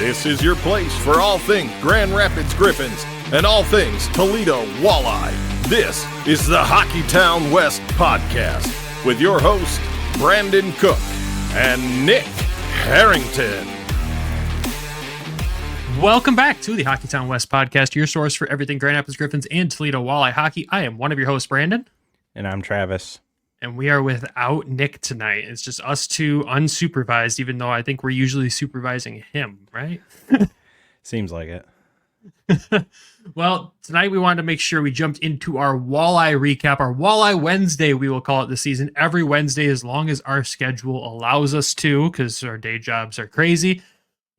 This is your place for all things Grand Rapids Griffins and all things Toledo Walleye. This is the Hockeytown West Podcast with your host, Brandon Cook and Nick Harrington. Welcome back to the Hockeytown West Podcast, your source for everything Grand Rapids Griffins and Toledo Walleye hockey. I am one of your hosts, Brandon. And I'm Travis. And we are without Nick tonight. It's just us two unsupervised, even though I think we're usually supervising him, right? Seems like it. Well, tonight we wanted to make sure we jumped into our Walleye recap, our Walleye Wednesday, we will call it this season. Every Wednesday, as long as our schedule allows us to, because our day jobs are crazy.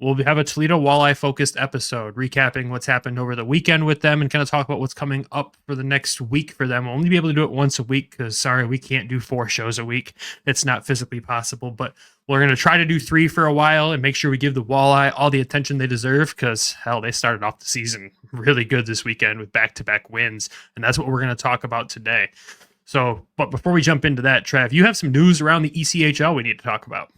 We'll have a Toledo Walleye focused episode recapping what's happened over the weekend with them and kind of talk about what's coming up for the next week for them. We'll only be able to do it once a week because, sorry, we can't do 4 shows a week. It's not physically possible, but we're going to try to do 3 for a while and make sure we give the Walleye all the attention they deserve because, hell, they started off the season really good this weekend with back-to-back wins, and that's what we're going to talk about today. So, but before we jump into that, Trav, you have some news around the ECHL we need to talk about.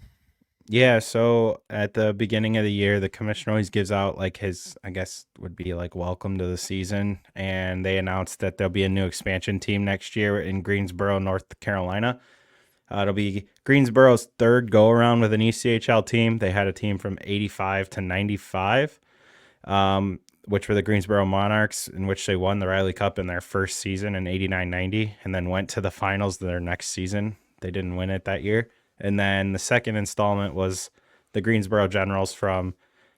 Yeah, so at the beginning of the year, the commissioner always gives out like his, I guess would be like welcome to the season. And they announced that there'll be a new expansion team next year in Greensboro, North Carolina. It'll be Greensboro's 3rd go around with an ECHL team. They had a team from 85 to 95, which were the Greensboro Monarchs, in which they won the Riley Cup in their first season in 89-90 and then went to the finals their next season. They didn't win it that year. And then the second installment was the Greensboro Generals from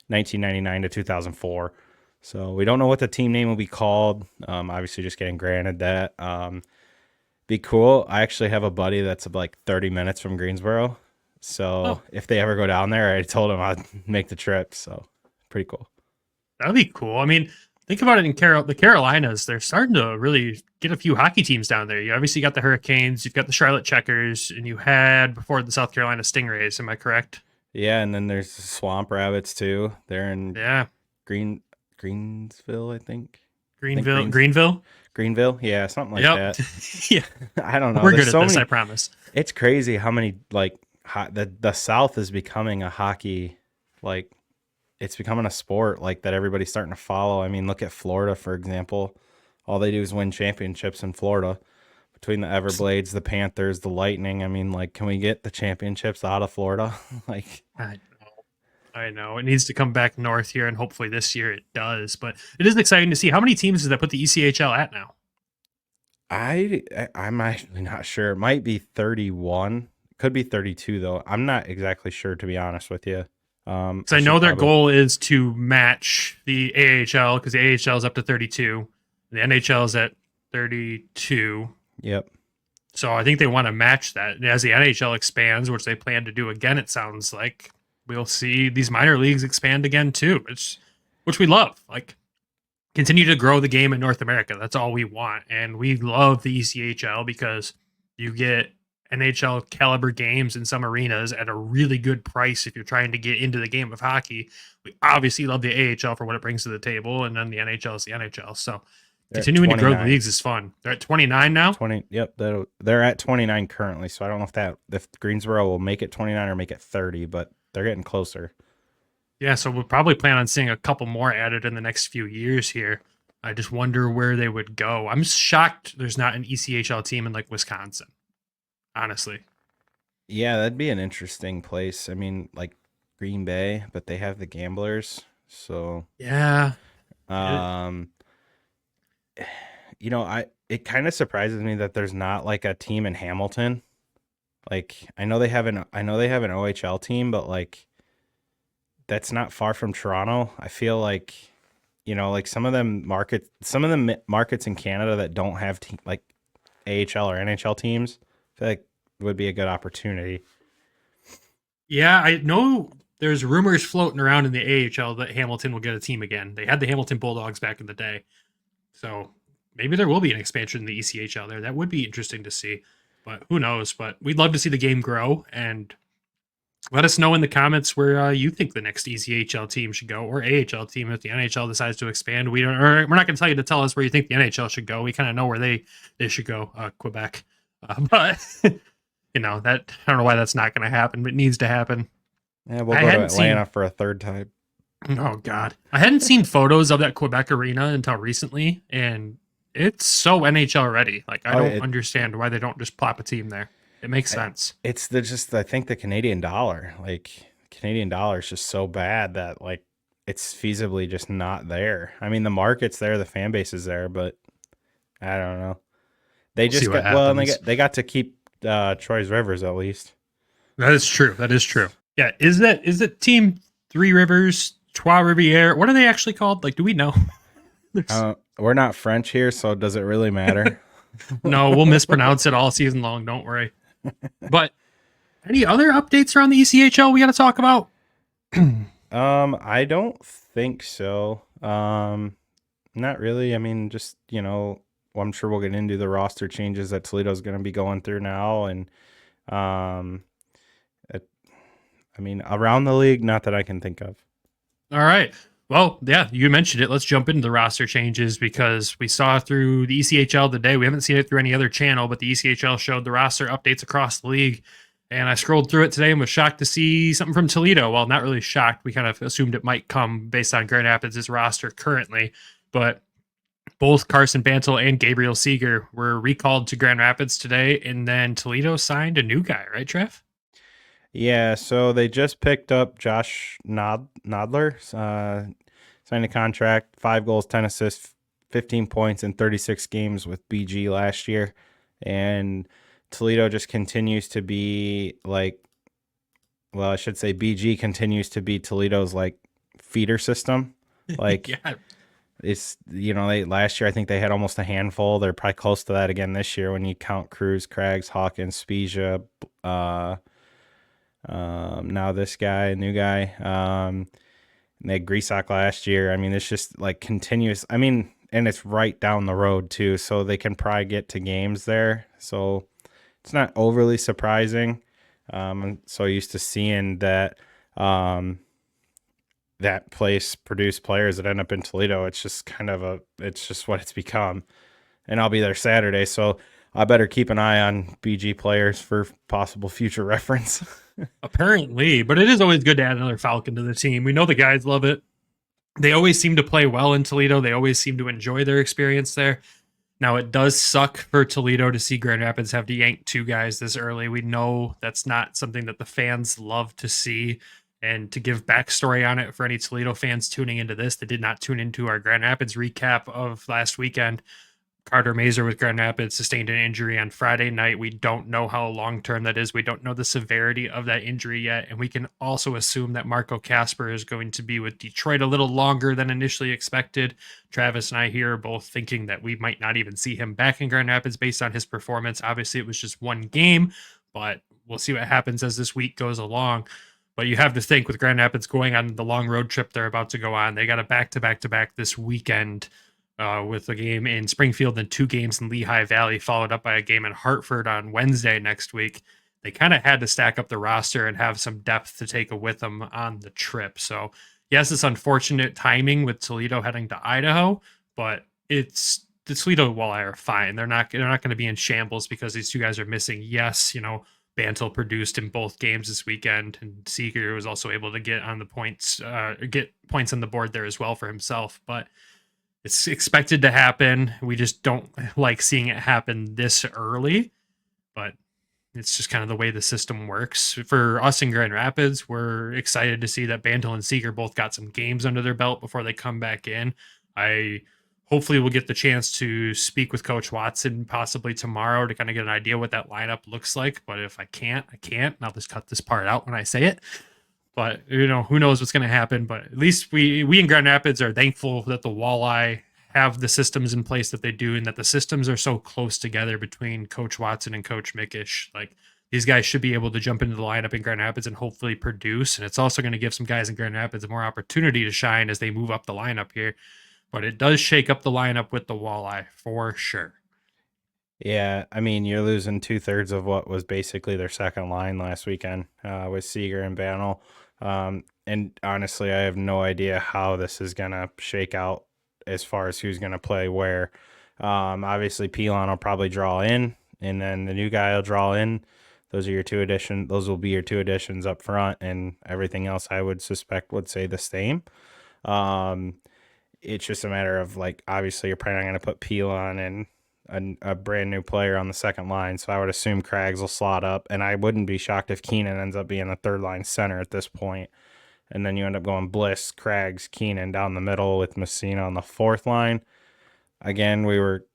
1999 to 2004. So we don't know what the team name will be called. Obviously, just getting granted that. Be cool. I actually have a buddy that's like 30 minutes from Greensboro. So if they ever go down there, I told him I'd make the trip. So pretty cool. That'd be cool. I mean, think about it in the Carolinas. They're starting to really get a few hockey teams down there. You obviously got the Hurricanes, you've got the Charlotte Checkers, and you had before the South Carolina Stingrays. Am I correct? Yeah, and then there's the Swamp Rabbits too. They're in Greensville, I think. Greenville, yeah, something like that. Yeah, I don't know. We're good at this, I promise. It's crazy how many the South is becoming a hockey it's becoming a sport that everybody's starting to follow. I mean, look at Florida, for example. All they do is win championships in Florida. Between the Everblades, the Panthers, the Lightning. I mean, can we get the championships out of Florida? I know. It needs to come back north here, and hopefully this year it does. But it is exciting to see. How many teams does that put the ECHL at now? I'm actually not sure. It might be 31. Could be 32, though. I'm not exactly sure, to be honest with you. Because I know their goal is to match the AHL, because the AHL is up to 32. The NHL is at 32. Yep. So I think they want to match that. And as the NHL expands, which they plan to do again, it sounds like we'll see these minor leagues expand again too, which we love. Continue to grow the game in North America. That's all we want. And we love the ECHL because you get NHL caliber games in some arenas at a really good price if you're trying to get into the game of hockey. We obviously love the AHL for what it brings to the table, and then the NHL is the NHL. So continuing to grow the leagues is fun. They're at 29 now? 20. Yep, they're at 29 currently, so I don't know if Greensboro will make it 29 or make it 30, but they're getting closer. Yeah, so we'll probably plan on seeing a couple more added in the next few years here. I just wonder where they would go. I'm shocked there's not an ECHL team in Wisconsin. Honestly. Yeah, that'd be an interesting place. I mean, Green Bay, but they have the Gamblers. So yeah. It kind of surprises me that there's not a team in Hamilton. I know they have an OHL team, but that's not far from Toronto. I feel some of them markets in Canada that don't have AHL or NHL teams. I feel like it would be a good opportunity. Yeah, I know there's rumors floating around in the AHL that Hamilton will get a team again. They had the Hamilton Bulldogs back in the day. So maybe there will be an expansion in the ECHL there. That would be interesting to see. But who knows? But we'd love to see the game grow. And let us know in the comments where you think the next ECHL team should go, or AHL team if the NHL decides to expand. We're not going to tell you to tell us where you think the NHL should go. We kind of know where they should go, Quebec. But that I don't know why that's not going to happen, but it needs to happen. Yeah, we'll go to Atlanta for a third time. Oh God, I hadn't seen photos of that Quebec arena until recently, and it's so NHL ready. Like I don't understand why they don't just plop a team there. It makes sense. It's I think the Canadian dollar, Canadian dollar is just so bad that like it's feasibly just not there. I mean, the market's there, the fan base is there, but I don't know. They just got and they got to keep Troy's Rivers at least. That is true. That is true. Yeah, is it Team Three Rivers, Trois Rivières? What are they actually called? Like, do we know? We're not French here, so does it really matter? No, we'll mispronounce it all season long. Don't worry. But any other updates around the ECHL we got to talk about? I don't think so. Not really. I mean, just, I'm sure we'll get into the roster changes that Toledo's going to be going through now. And, around the league, not that I can think of. All right. Well, yeah, you mentioned it. Let's jump into the roster changes because we saw through the ECHL today. We haven't seen it through any other channel, but the ECHL showed the roster updates across the league. And I scrolled through it today and was shocked to see something from Toledo. Well, not really shocked. We kind of assumed it might come based on Grand Rapids' roster currently. But both Carson Bantle and Gabriel Seeger were recalled to Grand Rapids today. And then Toledo signed a new guy, right, Trev? Yeah, so they just picked up Josh Nodler, signed a contract, 5 goals, 10 assists, 15 points in 36 games with BG last year. And Toledo just continues to be I should say BG continues to be Toledo's feeder system. Yeah. It's, last year I think they had almost a handful. They're probably close to that again this year when you count Cruz, Craggs, Hawkins, Spezia, now this guy, new guy. They had Grisak last year. I mean, it's just continuous. I mean, and it's right down the road too, so they can probably get to games there. So it's not overly surprising. I'm so used to seeing that that place produce players that end up in Toledo. It's just it's just what it's become. And I'll be there Saturday, so I better keep an eye on BG players for possible future reference. Apparently, but it is always good to add another Falcon to the team. We know the guys love it. They always seem to play well in Toledo. They always seem to enjoy their experience there. Now, it does suck for Toledo to see Grand Rapids have to yank 2 guys this early. We know that's not something that the fans love to see. And to give backstory on it for any Toledo fans tuning into this that did not tune into our Grand Rapids recap of last weekend, Carter Mazer with Grand Rapids sustained an injury on Friday night. We don't know how long-term that is. We don't know the severity of that injury yet. And we can also assume that Marco Casper is going to be with Detroit a little longer than initially expected. Travis and I here are both thinking that we might not even see him back in Grand Rapids based on his performance. Obviously, it was just one game, but we'll see what happens as this week goes along. But you have to think with Grand Rapids going on the long road trip they're about to go on, they got a back-to-back-to-back this weekend. With a game in Springfield and 2 games in Lehigh Valley, followed up by a game in Hartford on Wednesday next week. They kind of had to stack up the roster and have some depth to take with them on the trip. So, yes, it's unfortunate timing with Toledo heading to Idaho, but the Toledo Walleye are fine. They're not going to be in shambles because these 2 guys are missing. Yes, Bantle produced in both games this weekend, and Seeger was also able to get on the points, get points on the board there as well for himself. But it's expected to happen. We just don't like seeing it happen this early, but it's just kind of the way the system works. For us in Grand Rapids, we're excited to see that Bantle and Seeger both got some games under their belt before they come back in. I hopefully will get the chance to speak with Coach Watson possibly tomorrow to kind of get an idea what that lineup looks like. But if I can't, I can't. And I'll just cut this part out when I say it. But, who knows what's going to happen. But at least we in Grand Rapids are thankful that the Walleye have the systems in place that they do and that the systems are so close together between Coach Watson and Coach Mickish. These guys should be able to jump into the lineup in Grand Rapids and hopefully produce. And it's also going to give some guys in Grand Rapids more opportunity to shine as they move up the lineup here. But it does shake up the lineup with the Walleye for sure. Yeah, I mean, you're losing 2/3 of what was basically their second line last weekend with Seeger and Bantle. And honestly, I have no idea how this is going to shake out as far as who's going to play where. Obviously, Pilon will probably draw in, and then the new guy will draw in. Those are your 2 additions. Those will be your 2 additions up front, and everything else I would suspect would say the same. It's just a matter of like, obviously you're probably not going to put Peel on and a brand new player on the second line. So I would assume Craggs will slot up, and I wouldn't be shocked if Keenan ends up being the third line center at this point. And then you end up going Bliss, Craggs, Keenan down the middle with Messina on the fourth line. Again, we were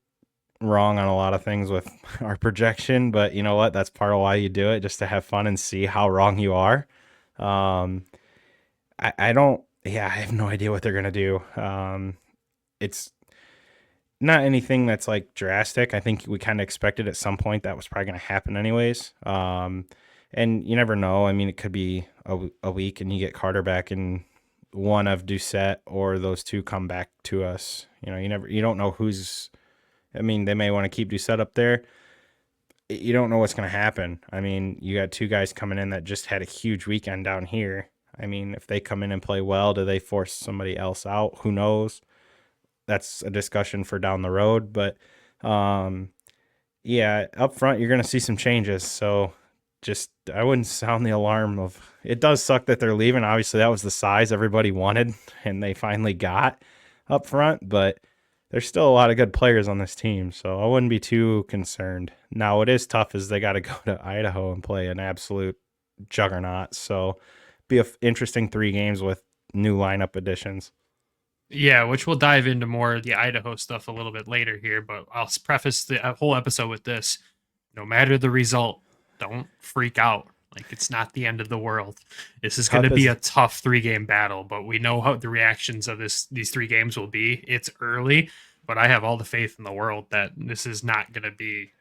wrong on a lot of things with our projection, but you know what? That's part of why you do it, just to have fun and see how wrong you are. I have no idea what they're going to do. It's not anything that's like drastic. I think we kind of expected at some point that was probably going to happen anyways. And you never know. I mean, it could be a week and you get Carter back and one of Doucette or those two come back to us. You know, you don't know who's, I mean, they may want to keep Doucette up there. You don't know what's going to happen. I mean, you got two guys coming in that just had a huge weekend down here. I mean, if they come in and play well, do they force somebody else out? Who knows? That's a discussion for down the road. But, yeah, up front, you're going to see some changes. So just, I wouldn't sound the alarm of, it does suck that they're leaving. Obviously, that was the size everybody wanted, and they finally got up front. But there's still a lot of good players on this team, so I wouldn't be too concerned. Now, what is tough is they got to go to Idaho and play an absolute juggernaut. So be an interesting 3 games with new lineup additions. Yeah, which we'll dive into more of the Idaho stuff a little bit later here, but I'll preface the whole episode with this. No matter the result, don't freak out. Like, it's not the end of the world. This is going to be a tough 3-game battle, but we know how the reactions of these 3 games will be. It's early, but I have all the faith in the world that this is not going to be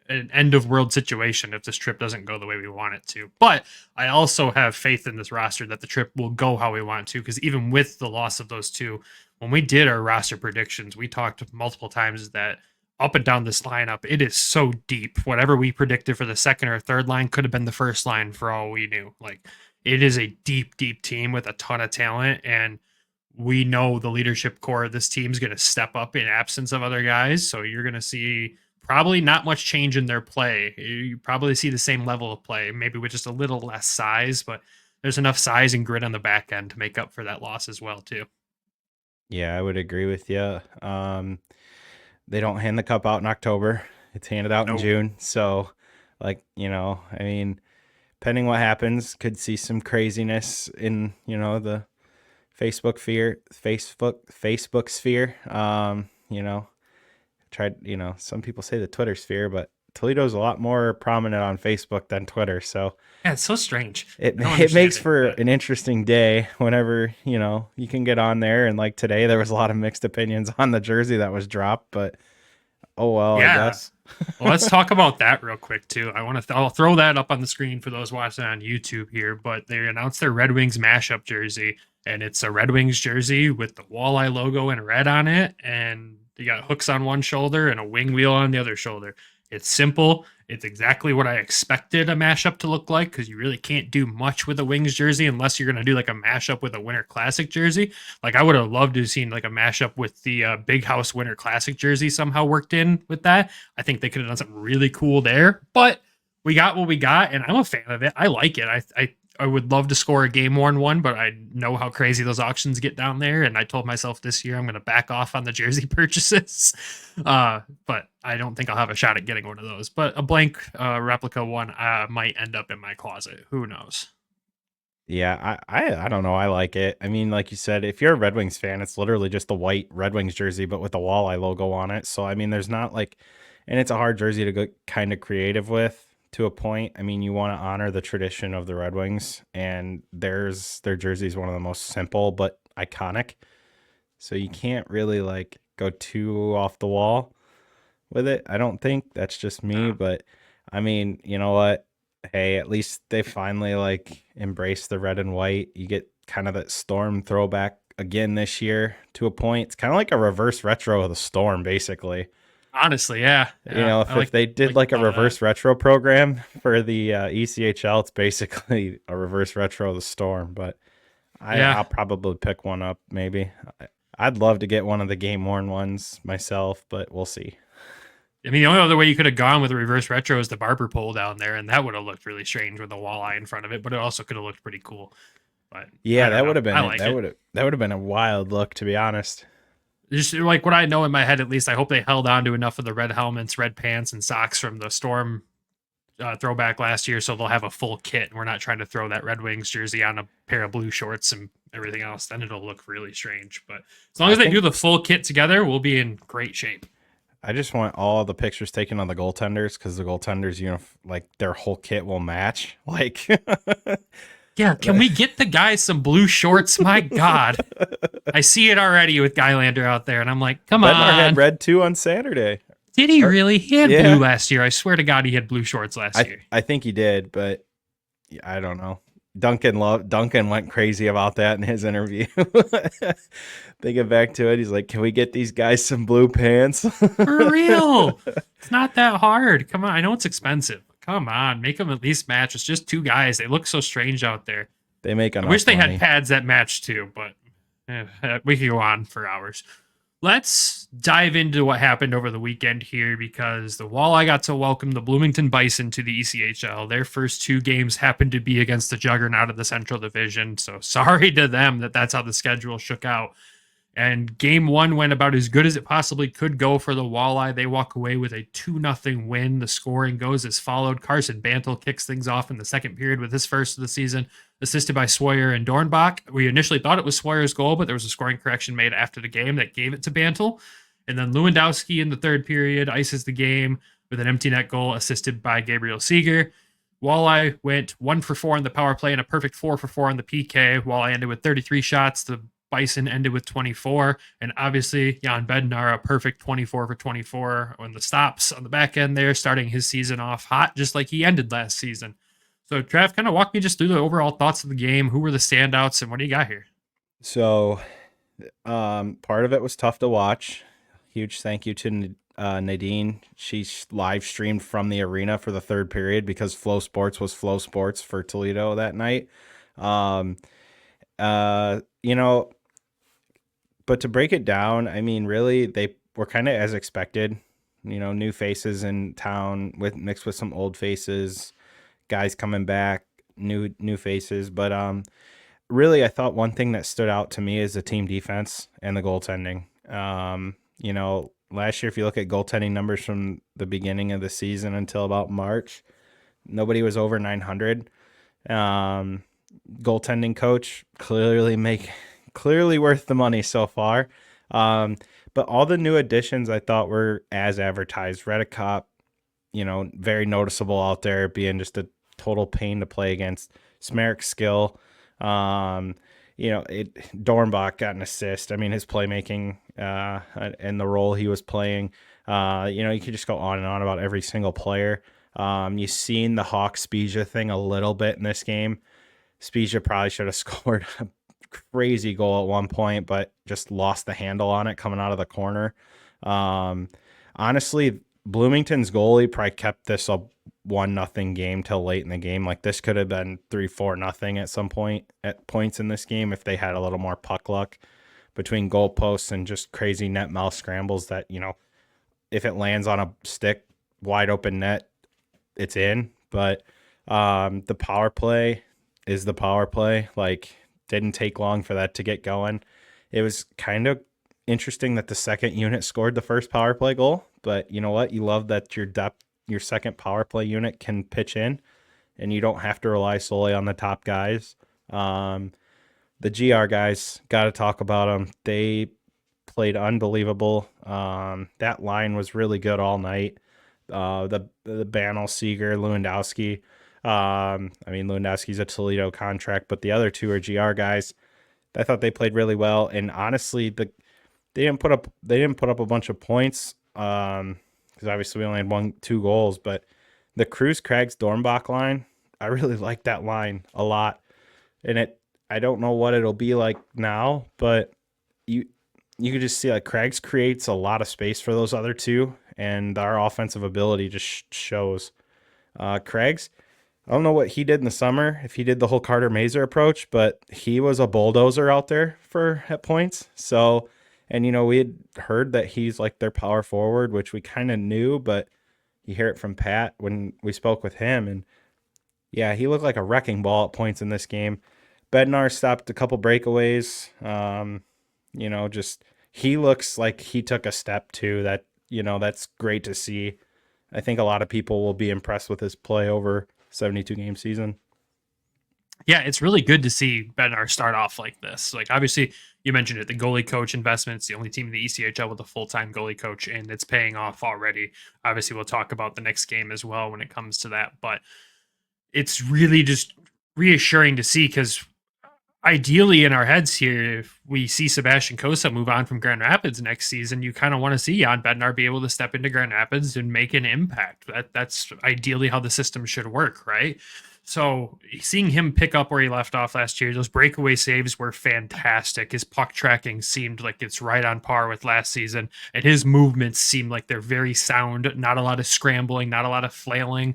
an end of world situation if this trip doesn't go the way we want it to. But I also have faith in this roster that the trip will go how we want it to, because even with the loss of those two, when we did our roster predictions, we talked multiple times that up and down this lineup, it is so deep. Whatever we predicted for the second or third line could have been the first line for all we knew. Like, it is a deep, deep team with a ton of talent, and we know the leadership core of this team is going to step up in absence of other guys. So you're going to see probably not much change in their play. You probably see the same level of play, maybe with just a little less size, but there's enough size and grit on the back end to make up for that loss as well, too. Yeah, I would agree with you. They don't hand the cup out in October. It's handed out in June. So, like, you know, I mean, depending what happens, could see some craziness in, you know, the Facebook sphere. You know, some people say the Twitter sphere, but Toledo's a lot more prominent on Facebook than Twitter. So yeah, it's so strange. It makes for an interesting day whenever, you know, you can get on there. And like today, there was a lot of mixed opinions on the jersey that was dropped, but oh, well, yeah. I guess. Well, let's talk about that real quick too. I'll throw that up on the screen for those watching on YouTube here, but they announced their Red Wings mashup jersey, and it's a Red Wings jersey with the Walleye logo in red on it. And you got hooks on one shoulder and a wing wheel on the other shoulder. It's simple. It's exactly what I expected a mashup to look like, because you really can't do much with a Wings jersey unless you're going to do like a mashup with a Winter Classic jersey. Like, I would have loved to have seen like a mashup with the Big House Winter Classic jersey somehow worked in with that. I think they could have done something really cool there, but we got what we got, and I'm a fan of it. I like it. I would love to score a game-worn one, but I know how crazy those auctions get down there, and I told myself this year I'm going to back off on the jersey purchases. But I don't think I'll have a shot at getting one of those. But a blank replica one might end up in my closet. Who knows? Yeah, I don't know. I like it. I mean, like you said, if you're a Red Wings fan, it's literally just the white Red Wings jersey, but with the Walleye logo on it. So, I mean, there's not like, and it's a hard jersey to go kind of creative with. To a point. I mean, you want to honor the tradition of the Red Wings, and their jersey is one of the most simple but iconic. So you can't really like go too off the wall with it. I don't think. That's just me, but I mean, you know what? Hey, at least they finally like embrace the red and white. You get kind of that Storm throwback again this year to a point. It's kind of like a reverse retro of the Storm, basically. Honestly, yeah. You know, if they did like a reverse retro program for the ECHL, it's basically a reverse retro of the Storm. But I'll probably pick one up, maybe. I'd love to get one of the game-worn ones myself, but we'll see. I mean, the only other way you could have gone with a reverse retro is the barber pole down there, and that would have looked really strange with a walleye in front of it, but it also could have looked pretty cool. But yeah, that would have been like that would have been a wild look, to be honest. Just like what I know in my head, at least, I hope they held on to enough of the red helmets, red pants, and socks from the Storm throwback last year, so they'll have a full kit. And we're not trying to throw that Red Wings jersey on a pair of blue shorts and everything else. Then it'll look really strange. But as long as they do the full kit together, we'll be in great shape. I just want all the pictures taken on the goaltenders, because the goaltenders, like their whole kit will match. Like, yeah, can we get the guys some blue shorts? My God, I see it already with Gylander out there, and I'm like, come Bednar on. had red too on Saturday. Did he really? He had blue last year. I swear to God, he had blue shorts last year. I think he did, but I don't know. Duncan went crazy about that in his interview. They get back to it. He's like, "Can we get these guys some blue pants?" For real. It's not that hard. Come on. I know it's expensive. Come on. Make them at least match. It's just two guys. They look so strange out there. They make enough I wish they money. had pads that match too, but we could go on for hours. Let's dive into what happened over the weekend here, because the Walleye got to welcome the Bloomington Bison to the ECHL. Their first two games happened to be against the juggernaut of the Central Division, so sorry to them that's how the schedule shook out. And game one went about as good as it possibly could go for the Walleye. They walk away with a 2-0 win. The scoring goes as followed. Carson Bantle kicks things off in the second period with his first of the season, assisted by Sawyer and Dornbach. We initially thought it was Sawyer's goal, but there was a scoring correction made after the game that gave it to Bantle. And then Lewandowski in the third period ices the game with an empty net goal assisted by Gabriel Seeger. Walleye went 1 for 4 on the power play and a perfect 4 for 4 on the PK. Walleye ended with 33 shots. The Bison ended with 24, and obviously Jan Bednar a perfect 24 for 24 on the stops on the back end there, starting his season off hot, just like he ended last season. So, Trav, kind of walk me just through the overall thoughts of the game. Who were the standouts, and what do you got here? So, part of it was tough to watch. Huge thank you to Nadine. She live streamed from the arena for the third period, because Flow Sports was Flow Sports for Toledo that night. But to break it down, I mean, really, they were kind of as expected. New faces in town mixed with some old faces, guys coming back, new faces. But really, I thought one thing that stood out to me is the team defense and the goaltending. Last year, if you look at goaltending numbers from the beginning of the season until about March, nobody was over 900. Goaltending coach clearly worth the money so far. But all the new additions I thought were as advertised. Redicop, very noticeable out there, being just a total pain to play against. Smerik's skill. Dornbach got an assist. I mean, his playmaking and the role he was playing, you could just go on and on about every single player. You've seen the Hawk Spezia thing a little bit in this game. Spezia probably should have scored a crazy goal at one point, but just lost the handle on it coming out of the corner. Honestly, Bloomington's goalie probably kept this a 1-0 game till late in the game. Like, this could have been 3-4-0 at some point at points in this game if they had a little more puck luck between goalposts and just crazy net mouth scrambles that, if it lands on a stick, wide open net, it's in. But the power play is the power play. Like, didn't take long for that to get going. It was kind of interesting that the second unit scored the first power play goal, but you know what? You love that your second power play unit can pitch in, and you don't have to rely solely on the top guys. The GR guys, got to talk about them. They played unbelievable. That line was really good all night. The Bantle, Seeger, Lewandowski. Lewandowski's a Toledo contract, but the other two are GR guys. I thought they played really well, and honestly, they didn't put up a bunch of points because obviously we only had 2 goals. But the Cruz Craigs Dornbach line, I really like that line a lot, and I don't know what it'll be like now, but you can just see like Craigs creates a lot of space for those other two, and our offensive ability just shows. Craigs, I don't know what he did in the summer, if he did the whole Carter Mazer approach, but he was a bulldozer out there at points. So, and we had heard that he's like their power forward, which we kind of knew, but you hear it from Pat when we spoke with him, and yeah, he looked like a wrecking ball at points in this game. Bednar stopped a couple breakaways. Just he looks like he took a step too. That's great to see. I think a lot of people will be impressed with his play over 72 game season. Yeah, it's really good to see Bednar start off like this. Like, obviously, you mentioned it, the goalie coach investment. It's the only team in the ECHL with a full-time goalie coach, and it's paying off already. Obviously, we'll talk about the next game as well when it comes to that, but it's really just reassuring to see, because ideally in our heads here, if we see Sebastian Kosa move on from Grand Rapids next season, you kind of want to see Jan Bednar be able to step into Grand Rapids and make an impact. That's ideally how the system should work, right? So seeing him pick up where he left off last year, those breakaway saves were fantastic. His puck tracking seemed like it's right on par with last season, and his movements seem like they're very sound. Not a lot of scrambling, not a lot of flailing.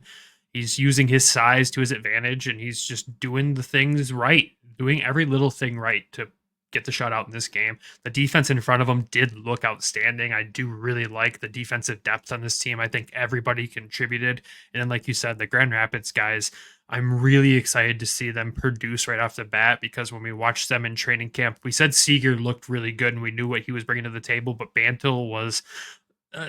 He's using his size to his advantage, and he's just doing the things right, doing every little thing right to get the shutout in this game. The defense in front of him did look outstanding. I do really like the defensive depth on this team. I think everybody contributed. And then, like you said, the Grand Rapids guys, I'm really excited to see them produce right off the bat, because when we watched them in training camp, we said Seeger looked really good and we knew what he was bringing to the table, but Bantle was,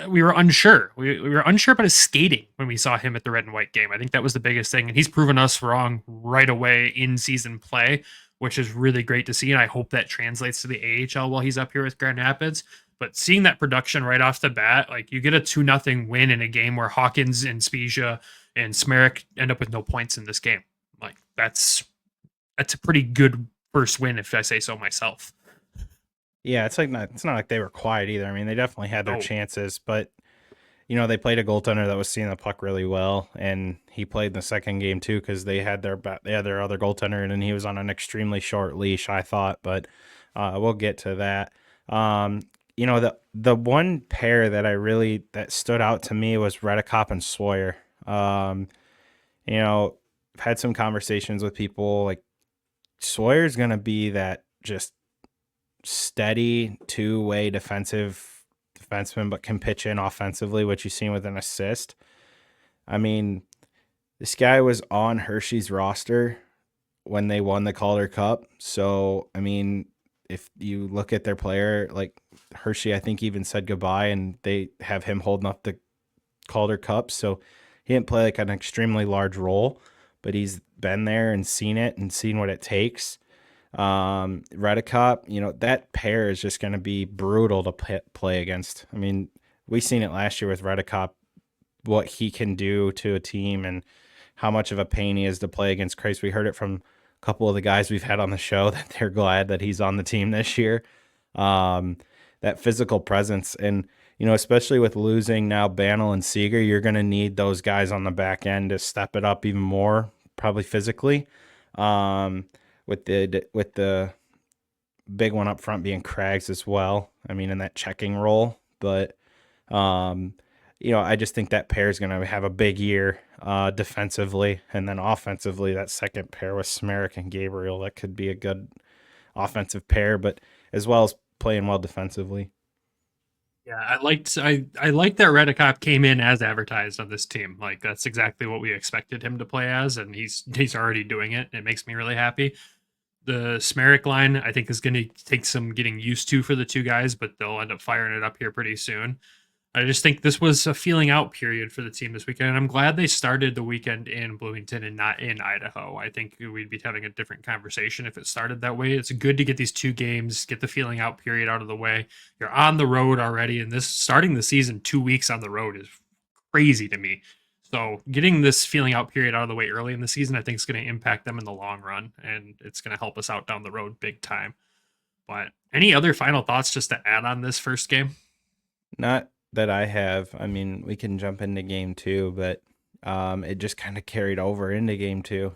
we were unsure. We were unsure about his skating when we saw him at the red and white game. I think that was the biggest thing, and he's proven us wrong right away in season play, which is really great to see, and I hope that translates to the AHL while he's up here with Grand Rapids. But seeing that production right off the bat, like, you get a 2-0 win in a game where Hawkins and Spezia and Smerik end up with no points in this game. Like, that's a pretty good first win, if I say so myself. Yeah, it's not like they were quiet either. I mean, they definitely had their chances, but they played a goaltender that was seeing the puck really well, and he played in the second game too, because they had their other goaltender, and he was on an extremely short leash, I thought, but we'll get to that. The one pair that stood out to me was Redekop and Sawyer. I've had some conversations with people, like, Sawyer's going to be that just steady two-way defenseman, but can pitch in offensively, which you've seen with an assist. I mean, this guy was on Hershey's roster when they won the Calder Cup. So, I mean, if you look at their player, like Hershey, I think even said goodbye, and they have him holding up the Calder Cup. So he didn't play like an extremely large role, but he's been there and seen it and seen what it takes. Redekop, that pair is just going to be brutal to play against. I mean, we seen it last year with Redekop, what he can do to a team and how much of a pain he is to play against. Christ, we heard it from a couple of the guys we've had on the show that they're glad that he's on the team this year. That physical presence, and especially with losing now Bantle and Seeger, you're going to need those guys on the back end to step it up even more, probably physically. With the big one up front being Craggs as well. I mean, in that checking role, but I just think that pair is going to have a big year defensively, and then offensively, that second pair with Smerik and Gabriel, that could be a good offensive pair, but as well as playing well defensively. Yeah, I like that Redekop came in as advertised on this team. Like, that's exactly what we expected him to play as, and he's already doing it. It makes me really happy. The Smerik line, I think, is going to take some getting used to for the two guys, but they'll end up firing it up here pretty soon. I just think this was a feeling out period for the team this weekend, and I'm glad they started the weekend in Bloomington and not in Idaho. I think we'd be having a different conversation if it started that way. It's good to get these two games, get the feeling out period out of the way. You're on the road already, and this starting the season 2 weeks on the road is crazy to me. So getting this feeling out period out of the way early in the season, I think is going to impact them in the long run, and it's going to help us out down the road big time. But any other final thoughts just to add on this first game? Not that I have. I mean, we can jump into game 2, but it just kind of carried over into game 2.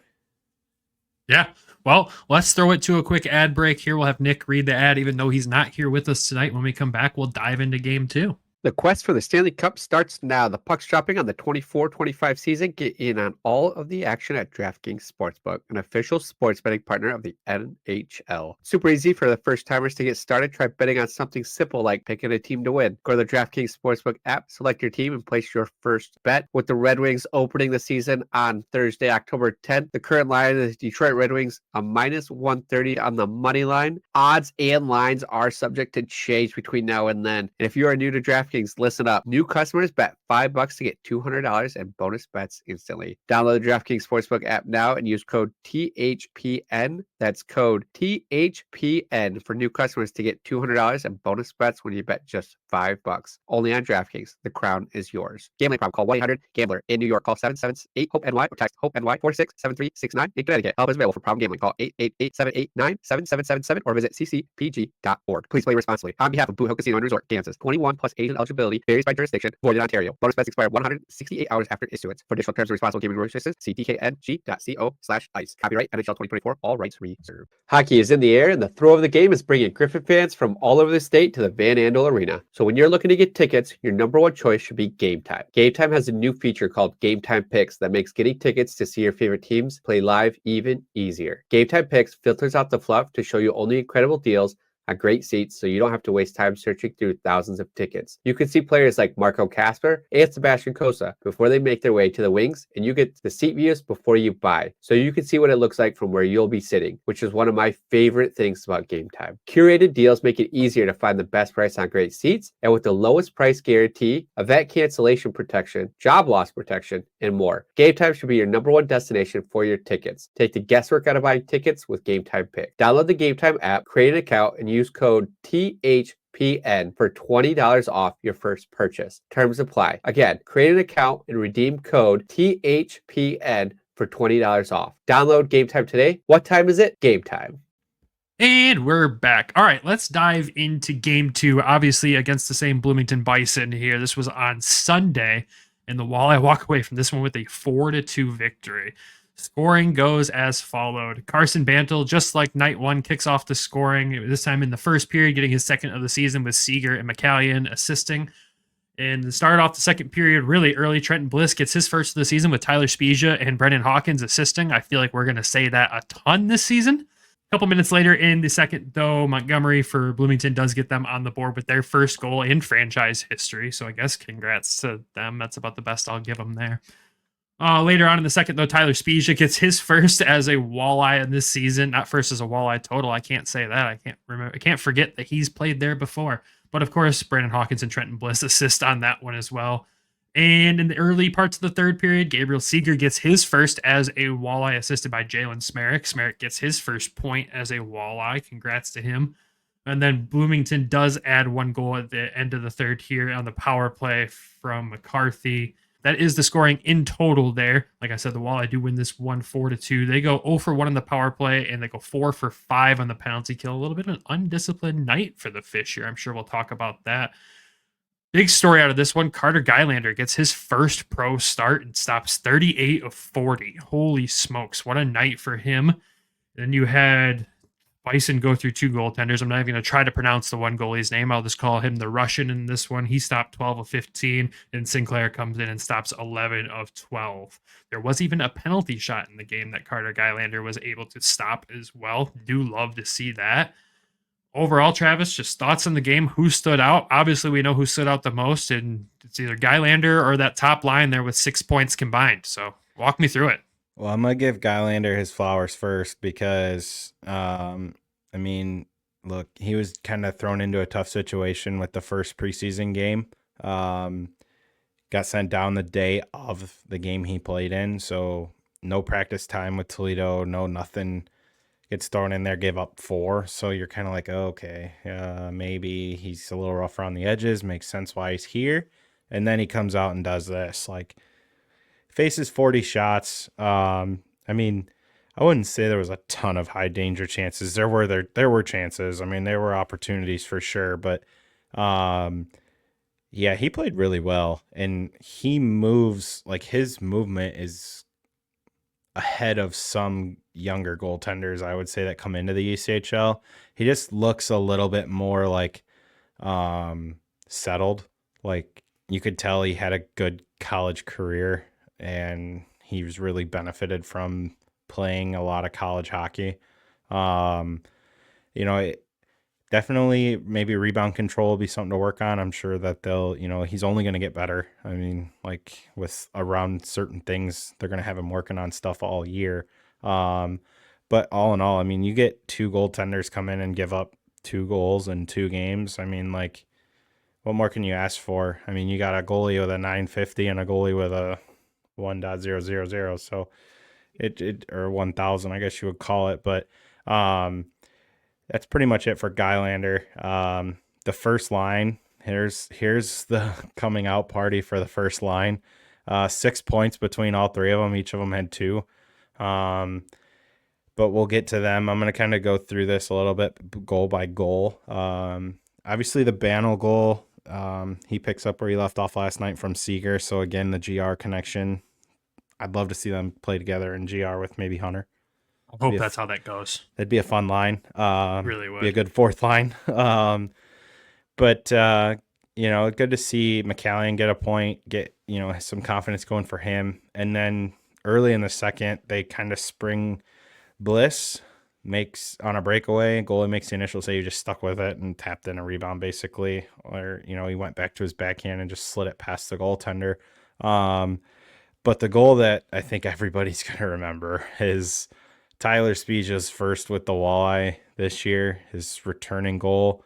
Yeah. Well, let's throw it to a quick ad break here. We'll have Nick read the ad, even though he's not here with us tonight. When we come back, we'll dive into game 2. The quest for the Stanley Cup starts now. The puck's dropping on the 24-25 season. Get in on all of the action at DraftKings Sportsbook, an official sports betting partner of the NHL. Super easy for the first timers to get started. Try betting on something simple like picking a team to win. Go to the DraftKings Sportsbook app, select your team, and place your first bet. With the Red Wings opening the season on Thursday, October 10th, the current line is Detroit Red Wings a minus 130 on the money line. Odds and lines are subject to change between now and then. And if you are new to DraftKings, listen up. New customers bet $5 to get $200 and bonus bets instantly. Download the DraftKings Sportsbook app now and use code THPN. That's code THPN for new customers to get $200 and bonus bets when you bet just $5. Only on DraftKings. The crown is yours. Gambling problem? Call 1-800-GAMBLER. In New York, call 778-HOPE-NY or text HOPE-NY 467369. In Connecticut, help is available for problem gambling. Call 888-789-7777 or visit ccpg.org. Please play responsibly. On behalf of Boot Hill Casino and Resort, Kansas, 21 plus age and eligibility varies by jurisdiction. Void in Ontario. Bonus bets expire 168 hours after issuance. For additional terms and responsible gaming resources, see tkng.co/ice. Copyright NHL 2024. All rights reserved. Hockey is in the air, and the throw of the game is bringing Griffin fans from all over the state to the Van Andel Arena. So when you're looking to get tickets, your number one choice should be Game Time. Game Time has a new feature called Game Time Picks that makes getting tickets to see your favorite teams play live even easier. Game Time Picks filters out the fluff to show you only incredible deals on great seats, so you don't have to waste time searching through thousands of tickets. You can see players like Marco Kasper and Sebastian Cossa before they make their way to the wings, and you get the seat views before you buy, so you can see what it looks like from where you'll be sitting, which is one of my favorite things about Game Time. Curated deals make it easier to find the best price on great seats, and with the lowest price guarantee, event cancellation protection, job loss protection, and more. Game Time should be your number one destination for your tickets. Take the guesswork out of buying tickets with Game Time Pick. Download the Game Time app, create an account, and use code THPN for $20 off your first purchase. Terms apply. Again, create an account and redeem code THPN for $20 off. Download Game Time today. What time is it? Game Time. And we're back. All right, let's dive into game 2, obviously against the same Bloomington Bison here. This was on Sunday, and the Walleye walk away from this one with a 4-2 victory. Scoring goes as followed. Carson Bantle, just like night one, kicks off the scoring, this time in the first period, getting his second of the season with Seeger and McCallion assisting. And to start off the second period really early, Trenton Bliss gets his first of the season with Tyler Spezia and Brendan Hawkins assisting. I feel like we're going to say that a ton this season. A couple minutes later in the second, though, Montgomery for Bloomington does get them on the board with their first goal in franchise history. So I guess congrats to them. That's about the best I'll give them there. Later on in the second, though, Tyler Spezia gets his first as a Walleye in this season. Not first as a Walleye total. I can't say that. I can't forget that he's played there before. But of course, Brandon Hawkins and Trenton Bliss assist on that one as well. And in the early parts of the third period, Gabriel Seeger gets his first as a Walleye, assisted by Jalen Smerrick. Smerrick gets his first point as a Walleye. Congrats to him. And then Bloomington does add one goal at the end of the third here on the power play from McCarthy. That is the scoring in total there. Like I said, the Walleye do win this one 4-2. They go 0 for 1 on the power play, and they go 4 for 5 on the penalty kill. A little bit of an undisciplined night for the Fish here. I'm sure we'll talk about that. Big story out of this one, Carter Gylander gets his first pro start and stops 38 of 40. Holy smokes, what a night for him. Then you had Bison go through 2 goaltenders. I'm not even going to try to pronounce the one goalie's name. I'll just call him the Russian in this one. He stopped 12 of 15, and Sinclair comes in and stops 11 of 12. There was even a penalty shot in the game that Carter Gylander was able to stop as well. Do love to see that. Overall, Travis, just thoughts on the game. Who stood out? Obviously, we know who stood out the most, and it's either Gylander or that top line there with 6 points combined. So walk me through it. Well, I'm going to give Gylander his flowers first because, I mean, look, he was kind of thrown into a tough situation with the first preseason game. Got sent down the day of the game he played in, so no practice time with Toledo, no nothing. Gets thrown in there, gave up 4, so you're kind of like, oh, okay, maybe he's a little rough around the edges, makes sense why he's here. And then he comes out and does this, like, faces 40 shots. I mean, I wouldn't say there was a ton of high danger chances. There were chances. I mean, there were opportunities for sure, but yeah, he played really well, and he moves, like, his movement is ahead of some younger goaltenders, I would say, that come into the ECHL. He just looks a little bit more like settled. Like, you could tell he had a good college career, and he was really benefited from playing a lot of college hockey. Definitely maybe rebound control will be something to work on. I'm sure that he's only going to get better. I mean, like, with around certain things, they're going to have him working on stuff all year. But all in all, I mean, you get 2 goaltenders come in and give up 2 goals in 2 games. I mean, like, what more can you ask for? I mean, you got a goalie with a 950 and a goalie with a 1.000. So or 1000, I guess you would call it. But that's pretty much it for Guylander. The first line, here's the coming out party for the first line. 6 points between all 3 of them. Each of them had 2. But we'll get to them. I'm going to kind of go through this a little bit goal by goal. Obviously, the Bannell goal, he picks up where he left off last night from Seeger. So, again, the GR connection. I'd love to see them play together in GR with maybe Hunter. I hope that's how that goes. That'd be a fun line. Really would. Be a good 4th line. But good to see McCallion get a point, get, some confidence going for him. And then early in the second, they kind of spring Bliss makes on a breakaway. Goalie makes the initial save, just stuck with it and tapped in a rebound basically. Or, he went back to his backhand and just slid it past the goaltender. But the goal that I think everybody's going to remember is Tyler Spija's first with the Walleye this year, his returning goal.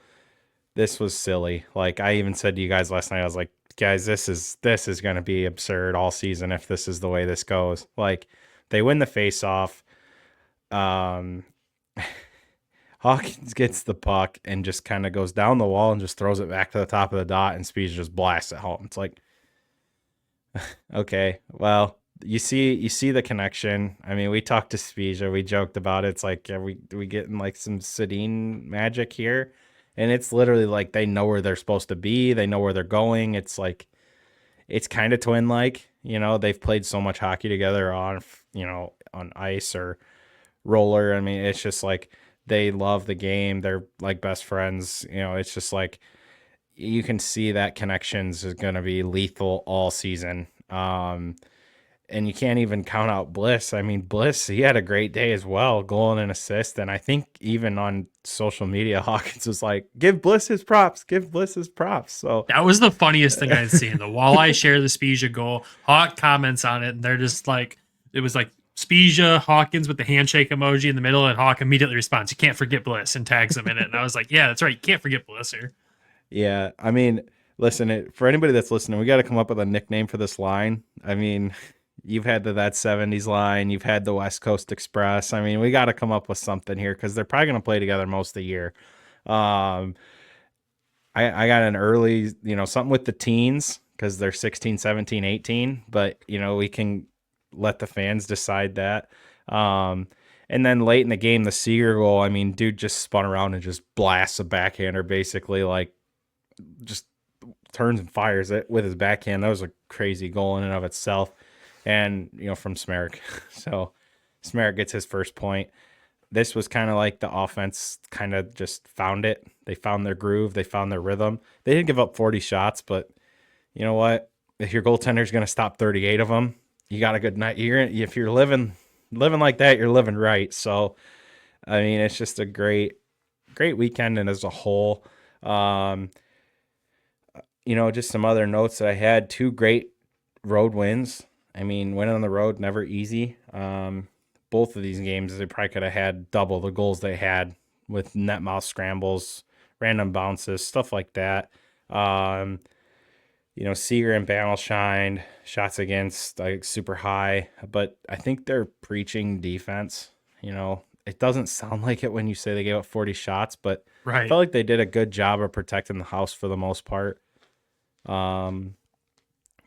This was silly. Like, I even said to you guys last night, I was like, guys, this is going to be absurd all season if this is the way this goes. Like, they win the face-off. Hawkins gets the puck and just kind of goes down the wall and just throws it back to the top of the dot, and Spija just blasts it home. It's like, okay, well, you see the connection. I mean, we talked to Spija, we joked about it. It's like, are we getting like some Sedin magic here? And it's literally like they know where they're supposed to be. They know where they're going. It's like, it's kind of twin-like. They've played so much hockey together on ice or roller. I mean, it's just like they love the game. They're like best friends. It's just like you can see that connections is going to be lethal all season. And you can't even count out Bliss. I mean, Bliss, he had a great day as well, goal and an assist. And I think even on social media, Hawkins was like, give Bliss his props. So that was the funniest thing I'd seen. The Walleye share the Spija goal. Hawk comments on it, and they're just like, it was like Spija, Hawkins with the handshake emoji in the middle, and Hawk immediately responds, you can't forget Bliss, and tags him in it. And I was like, yeah, that's right. You can't forget Bliss here. Yeah, I mean, listen, for anybody that's listening, we got to come up with a nickname for this line. I mean, you've had that 70s line. You've had the West Coast Express. I mean, we got to come up with something here because they're probably going to play together most of the year. I got an early, something with the teens because they're 16, 17, 18. But, we can let the fans decide that. And then late in the game, the Seeger goal, I mean, dude just spun around and just blasts a backhander basically, like just turns and fires it with his backhand. That was a crazy goal in and of itself. And, from Smerek. So Smerek gets his first point. This was kind of like the offense kind of just found it. They found their groove. They found their rhythm. They didn't give up 40 shots, but you know what? If your goaltender's going to stop 38 of them, you got a good night. If you're living like that, you're living right. So, I mean, it's just a great weekend. And as a whole, just some other notes that I had, 2 great road wins. I mean, winning on the road, never easy. Both of these games, they probably could have had double the goals they had with net mouth scrambles, random bounces, stuff like that. Seeger and Bannell shined, shots against like super high, but I think they're preaching defense. It doesn't sound like it when you say they gave up 40 shots, but right. I felt like they did a good job of protecting the house for the most part.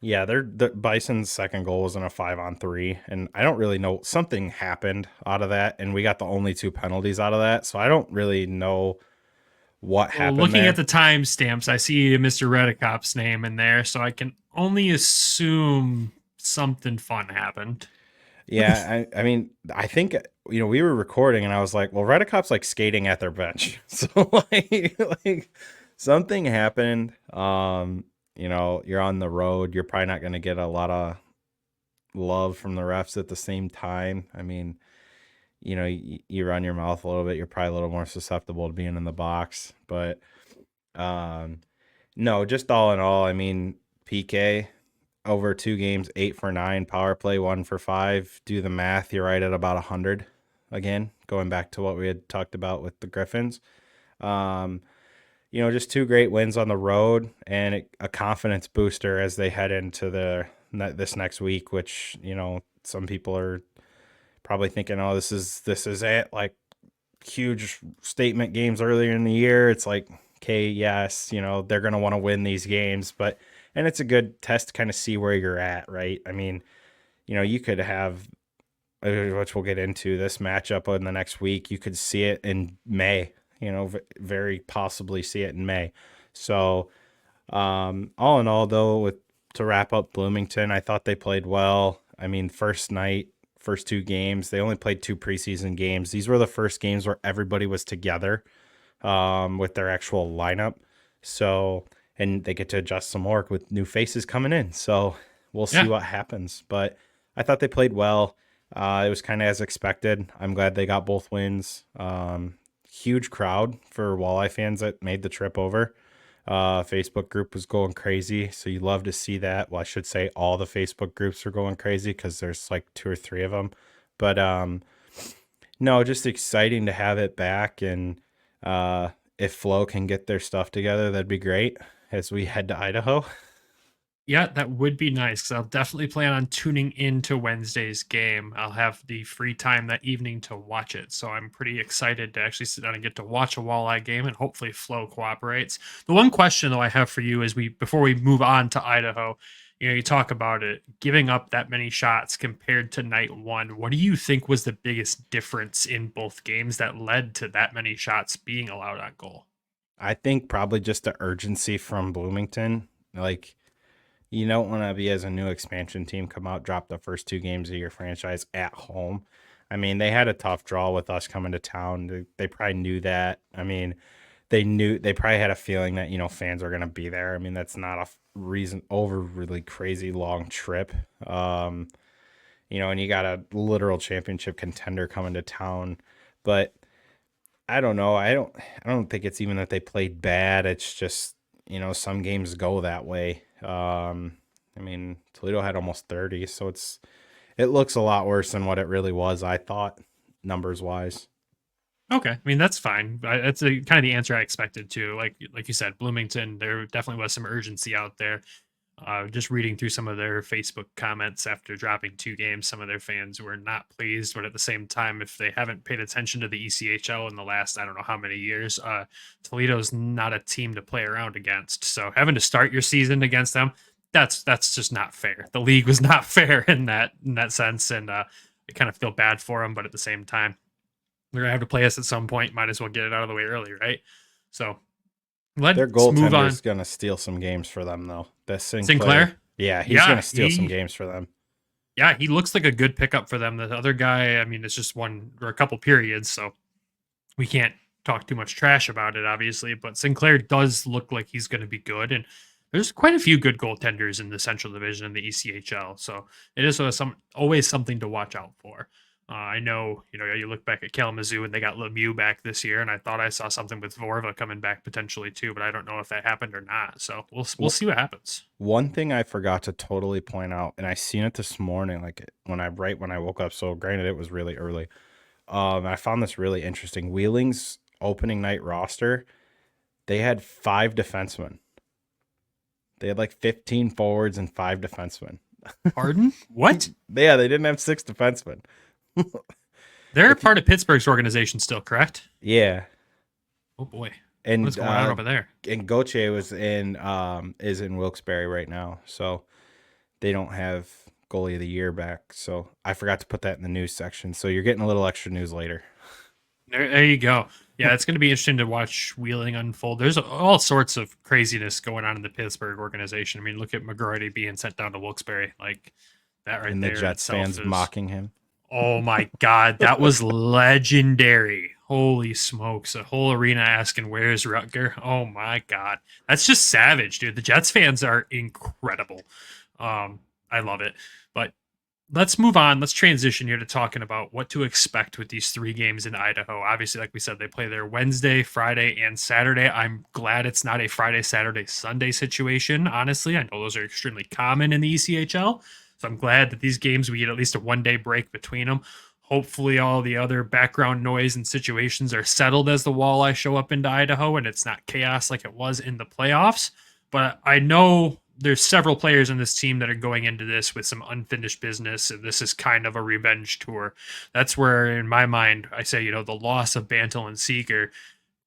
Yeah, the Bison's second goal was in a 5-on-3, and I don't really know. Something happened out of that, and we got the only 2 penalties out of that, so I don't really know what happened. Looking there. at the timestamps, I see Mr. Redicop's name in there, so I can only assume something fun happened. Yeah, I mean, I think we were recording, and I was like, well, Redicop's like skating at their bench, so like something happened. you're on the road. You're probably not going to get a lot of love from the refs at the same time. I mean, you run your mouth a little bit, you're probably a little more susceptible to being in the box. But no, just all in all, I mean, PK over 2 games, 8 for 9, power play 1 for 5. Do the math, you're right at about 100 again, going back to what we had talked about with the Griffins. Just 2 great wins on the road and a confidence booster as they head into this next week, which, some people are probably thinking, oh, this is it, like huge statement games earlier in the year. It's like, okay, yes, they're going to want to win these games, and it's a good test to kind of see where you're at, right? I mean, you could have, which we'll get into, this matchup in the next week. You could see it in May, very possibly see it in May. So all in all, though, to wrap up Bloomington, I thought they played well. I mean, first night, first 2 games, they only played 2 preseason games. These were the first games where everybody was together with their actual lineup. So, and they get to adjust some more with new faces coming in. So we'll see what happens. But I thought they played well. It was kind of as expected. I'm glad they got both wins. Huge crowd for Walleye fans that made the trip over. Facebook group was going crazy, so you love to see that. Well, I should say all the Facebook groups are going crazy because there's like 2 or 3 of them. But no, just exciting to have it back. And if Flo can get their stuff together, that'd be great as we head to Idaho. Yeah, that would be nice because I'll definitely plan on tuning into Wednesday's game. I'll have the free time that evening to watch it. So I'm pretty excited to actually sit down and get to watch a Walleye game, and hopefully Flo cooperates. The one question, though, I have for you is before we move on to Idaho, you talk about it, giving up that many shots compared to night 1. What do you think was the biggest difference in both games that led to that many shots being allowed on goal? I think probably just the urgency from Bloomington. Like, you don't want to be, as a new expansion team, come out, drop the first 2 games of your franchise at home. I mean, they had a tough draw with us coming to town. They probably knew that. I mean, they probably had a feeling that, fans are going to be there. I mean, that's not a really crazy long trip. And you got a literal championship contender coming to town. But I don't know. I don't think it's even that they played bad. It's just, some games go that way. I mean, Toledo had almost 30, so it looks a lot worse than what it really was, I thought, numbers wise. Okay, I mean, that's fine. That's kind of the answer I expected too. Like you said, Bloomington, there definitely was some urgency out there. Just reading through some of their Facebook comments after dropping 2 games, some of their fans were not pleased, but at the same time, if they haven't paid attention to the ECHL in the last, I don't know how many years, Toledo's not a team to play around against. So having to start your season against them, that's just not fair. The league was not fair in that sense, and I kind of feel bad for them, but at the same time, they're gonna have to play us at some point. Might as well get it out of the way early, right? So their goaltender's gonna steal some games for them, though. That's Sinclair. Yeah, he's gonna steal some games for them. Yeah, he looks like a good pickup for them. The other guy, I mean, it's just one or a couple periods, so we can't talk too much trash about it, obviously. But Sinclair does look like he's going to be good, and there's quite a few good goaltenders in the Central Division in the ECHL, so it is always something to watch out for. I know, you look back at Kalamazoo and they got Lemieux back this year, and I thought I saw something with Vorva coming back potentially too, but I don't know if that happened or not. So we'll see what happens. One thing I forgot to totally point out, and I seen it this morning, like when I woke up. So granted, it was really early. I found this really interesting. Wheeling's opening night roster, they had 5 defensemen. They had like 15 forwards and 5 defensemen. Pardon? What? Yeah, they didn't have 6 defensemen. They're part of Pittsburgh's organization still, correct? Yeah. Oh boy. And what's going on over there? And Gauthier is in Wilkes-Barre right now, so they don't have goalie of the year back. So I forgot to put that in the news section. So you're getting a little extra news later. There you go. Yeah, it's going to be interesting to watch Wheeling unfold. There's all sorts of craziness going on in the Pittsburgh organization. I mean, look at McGroarty being sent down to Wilkes-Barre, like that right and there. And the Jets fans mocking him. Oh my God, that was legendary. Holy smokes. A whole arena asking, where's Rutger? Oh my God. That's just savage, dude. The Jets fans are incredible. I love it. But let's move on. Let's transition here to talking about what to expect with these 3 games in Idaho. Obviously, like we said, they play there Wednesday, Friday, and Saturday. I'm glad it's not a Friday, Saturday, Sunday situation, honestly. I know those are extremely common in the ECHL. So I'm glad that these games, we get at least a 1-day break between them. Hopefully all the other background noise and situations are settled as the Walleye show up into Idaho and it's not chaos like it was in the playoffs. But I know there's several players in this team that are going into this with some unfinished business, and this is kind of a revenge tour. That's where, in my mind, I say, the loss of Bantle and Seeger,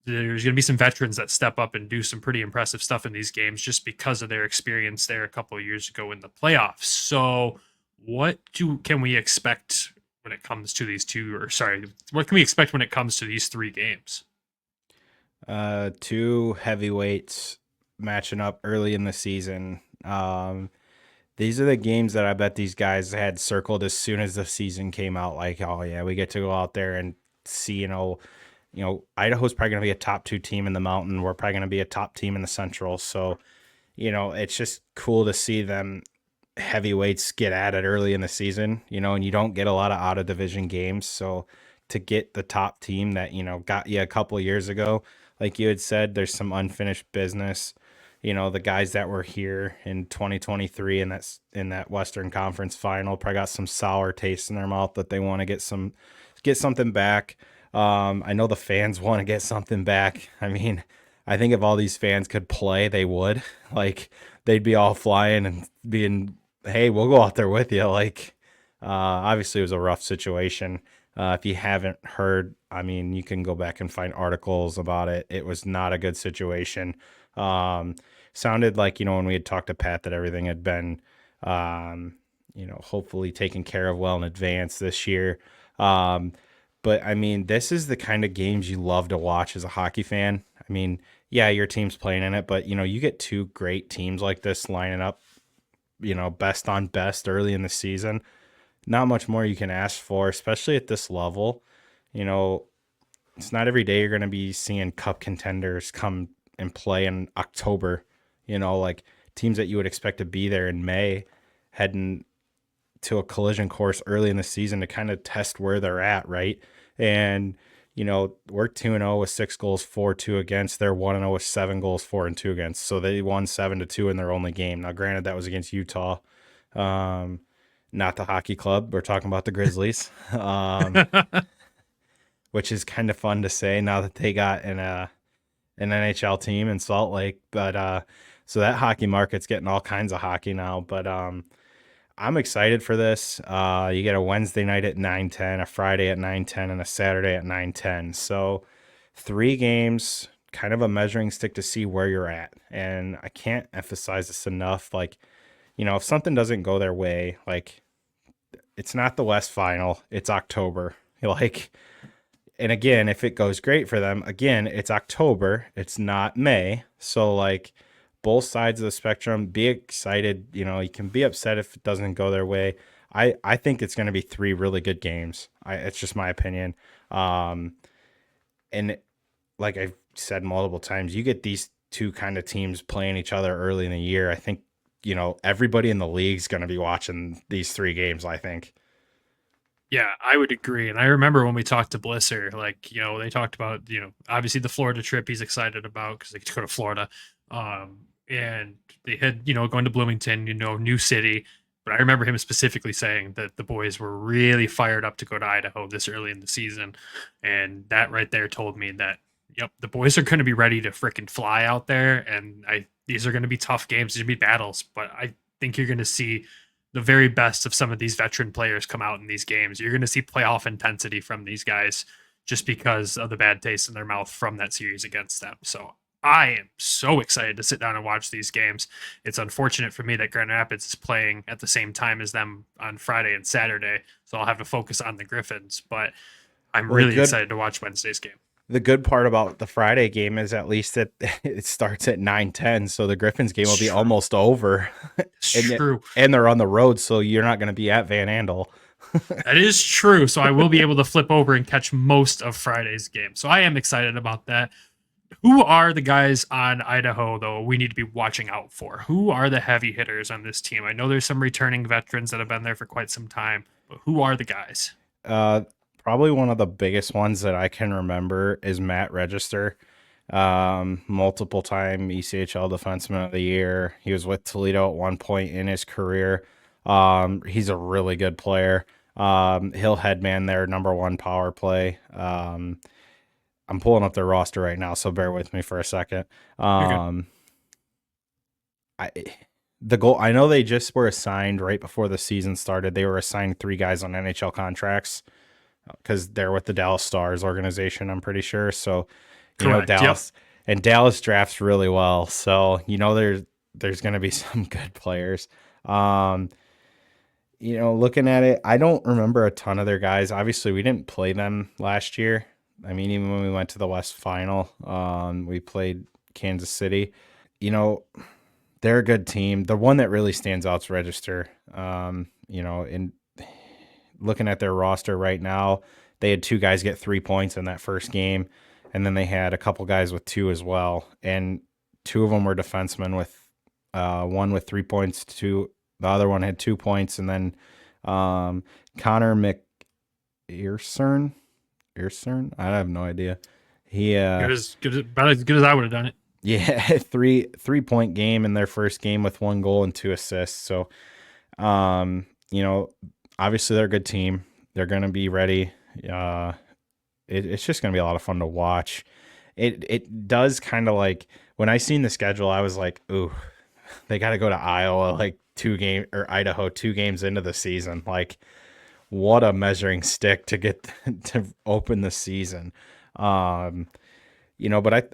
there's going to be some veterans that step up and do some pretty impressive stuff in these games just because of their experience there a couple of years ago in the playoffs. So what can we expect when it comes to what can we expect when it comes to these 3 games? 2 heavyweights matching up early in the season. These are the games that I bet these guys had circled as soon as the season came out. Like, oh yeah, we get to go out there and see, Idaho's probably going to be a top 2 team in the Mountain. We're probably going to be a top team in the Central. So, it's just cool to see them heavyweights get at it early in the season, and you don't get a lot of out of division games. So to get the top team that, got you a couple of years ago, like you had said, there's some unfinished business. The guys that were here in 2023 and that's in that Western Conference final probably got some sour taste in their mouth that they want to get something back. I know the fans want to get something back. I mean, I think if all these fans could play, they would. Like, they'd be all flying and being, hey, we'll go out there with you. Like, obviously it was a rough situation. If you haven't heard, I mean, you can go back and find articles about it. It was not a good situation. Sounded like, when we had talked to Pat that everything had been, hopefully taken care of well in advance this year. But I mean, this is the kind of games you love to watch as a hockey fan. I mean, yeah, your team's playing in it, but you get 2 great teams like this lining up, best on best early in the season. Not much more you can ask for, especially at this level. It's not every day you're going to be seeing cup contenders come and play in October, like teams that you would expect to be there in May, heading to a collision course early in the season to kind of test where they're at, right? And, we're 2-0 with 6 goals, 4-2 against. They're 1-0 with 7 goals, 4-2 against. So they won 7-2 in their only game. Now, granted, that was against Utah, not the hockey club. We're talking about the Grizzlies, which is kind of fun to say now that they got an NHL team in Salt Lake. But so that hockey market's getting all kinds of hockey now. But I'm excited for this. You get a Wednesday night at 9:10, a Friday at 9:10, and a Saturday at 9:10. So 3 games, kind of a measuring stick to see where you're at. And I can't emphasize this enough. Like, if something doesn't go their way, like, it's not the West Final, it's October. And again, if it goes great for them, again, it's October, it's not May. So, like, both sides of the spectrum, be excited. You can be upset if it doesn't go their way. I think it's going to be 3 really good games. It's just my opinion. And like I've said multiple times, you get these 2 kind of teams playing each other early in the year. I think, everybody in the league is going to be watching these 3 games, I think. Yeah, I would agree. And I remember when we talked to Blisser, they talked about, obviously the Florida trip he's excited about because they get to go to Florida. And they had, going to Bloomington, new city. But I remember him specifically saying that the boys were really fired up to go to Idaho this early in the season. And that right there told me that, yep, the boys are going to be ready to freaking fly out there. And these are going to be tough games. These are going to be battles. But I think you're going to see the very best of some of these veteran players come out in these games. You're going to see playoff intensity from these guys just because of the bad taste in their mouth from that series against them. So I am so excited to sit down and watch these games. It's unfortunate for me that Grand Rapids is playing at the same time as them on Friday and Saturday, so I'll have to focus on the Griffins, but I'm really excited to watch Wednesday's game. The good part about the Friday game is at least it starts at 9:10, so the Griffins game will be almost over. True. And they're on the road, so you're not going to be at Van Andel. That is true. So I will be able to flip over and catch most of Friday's game. So I am excited about that. Who are the guys on Idaho, though, we need to be watching out for? Who are the heavy hitters on this team? I know there's some returning veterans that have been there for quite some time, but who are the guys? Probably one of the biggest ones that I can remember is Matt Register, multiple time ECHL Defenseman of the Year. He was with Toledo at one point in his career. He's a really good player. He'll headman their number one power play. I'm pulling up their roster right now, so bear with me for a second. The goal, I know they just were assigned right before the season started. They were assigned 3 guys on NHL contracts because they're with the Dallas Stars organization, I'm pretty sure. So, Correct. Dallas and Dallas drafts really well. So, there's going to be some good players. Looking at it, I don't remember a ton of their guys. Obviously, we didn't play them last year. I mean, even when we went to the West Final, we played Kansas City. They're a good team. The one that really stands out is Register. In looking at their roster right now, they had 2 guys get 3 points in that first game, and then they had a couple guys with 2 as well. And 2 of them were defensemen with one with 3 points, the other one had 2 points, and then Connor McEarsern. I have no idea. He about as good as I would have done it. Yeah, 3-point game in their first game with 1 goal and 2 assists. So, obviously they're a good team. They're going to be ready. It's just going to be a lot of fun to watch. It does kind of like when I seen the schedule, I was like, ooh, they got to go to Iowa like Idaho 2 games into the season. Like, what a measuring stick to get to open the season. But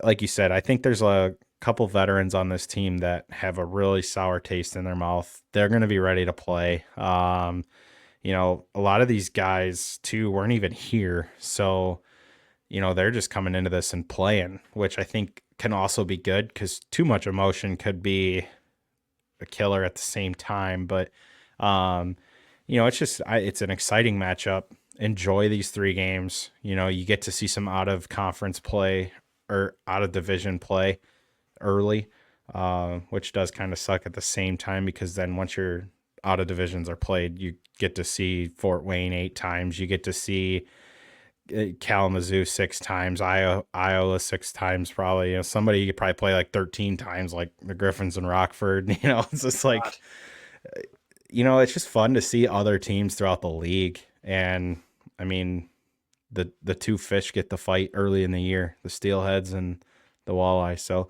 like you said, I think there's a couple veterans on this team that have a really sour taste in their mouth. They're going to be ready to play. A lot of these guys too weren't even here. So, they're just coming into this and playing, which I think can also be good because too much emotion could be a killer at the same time. But, it's an exciting matchup. Enjoy these 3 games. You get to see some out of conference play or out of division play early, which does kind of suck at the same time because then once your out of divisions are played, you get to see Fort Wayne 8 times. You get to see Kalamazoo 6 times, Iowa 6 times, probably. Somebody you could probably play like 13 times, like the Griffins and Rockford. It's just like, it's just fun to see other teams throughout the league. And I mean, the 2 fish get the fight early in the year, the Steelheads and the Walleye. So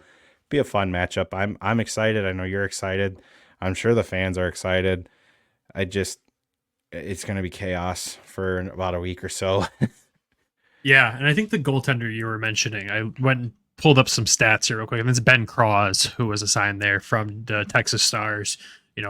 be a fun matchup. I'm excited. I know you're excited. I'm sure the fans are excited. It's going to be chaos for about a week or so. Yeah, and I think the goaltender you were mentioning, I went and pulled up some stats here real quick, and it's Ben Cross, who was assigned there from the Texas Stars.